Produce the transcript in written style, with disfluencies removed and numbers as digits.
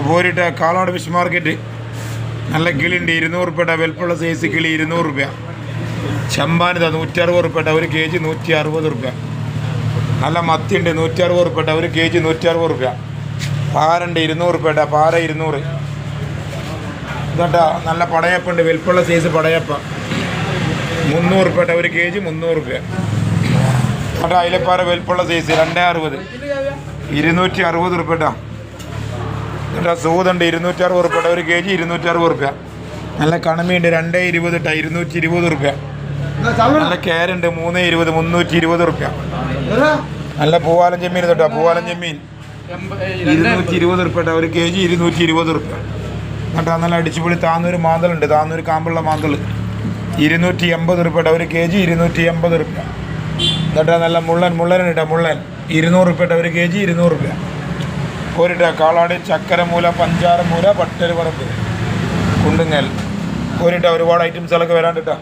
പോരിട്ട Kalad fish market നല്ല കിളിയുണ്ട് 200 റുപ്യയുടെ വലുപ്പമുള്ള size കിളി 200 റുപ്യ. ചെമ്പാനിത 160 റുപ്യയുടെ 1 kg 160 റുപ്യ. നല്ല മത്തിയുണ്ട് 160 റുപ്യയുടെ 1 kg 160 റുപ്യ. പാരുണ്ട് 200 റുപ്യയുടെ പാര 200. ഇതട്ടാ നല്ല പടയപ്പുണ്ട് വലുപ്പമുള്ള സൈസ് പടയപ്പ 300 റുപ്യയുടെ 1 kg 300 റുപ്യ. കേട്ടോ അയിലപ്പാറ വലുപ്പമുള്ള സൈസ് 260 260 റുപ്യട്ടാ. കേട്ടോ സൂതുണ്ട് 260 റുപ്യയുടെ 1 kg 260 റുപ്യ. നല്ല കണമയുണ്ട് 220 ട്ടാ 220 റുപ്യ. നല്ല കേരുണ്ട് 320 320 റുപ്യ. നല്ല പൂവാലൻ ചെമ്മീൻ തൊട്ടാ പൂവാലൻ ചെമ്മീൻ 220 റുപ്യയുടെ 1 kg 220 റുപ്യ. കേട്ടോ നല്ല അടിച്ചുപൊളി താന്നൂർ മാന്തളുണ്ട് താന്നൂർ കാമ്പുള്ള മാന്തൾ 280 റുപ്യയുടെ 1 kg 280 റുപ്യ. എന്നിട്ടാ നല്ല മുള്ളനുണ്ട് മുള്ളൻ 200 റുപ്യയുടെ 1 kg 200 റുപ്യ. പോരിട്ട കാളാട് ചക്കരമൂല പഞ്ചാരമൂല പട്ടര് പറമ്പ് കുണ്ടുങ്ങൽ പോരിട്ട ഒരുപാട് ഐറ്റംസുകളൊക്കെ വരാണ്ടിട്ടാ.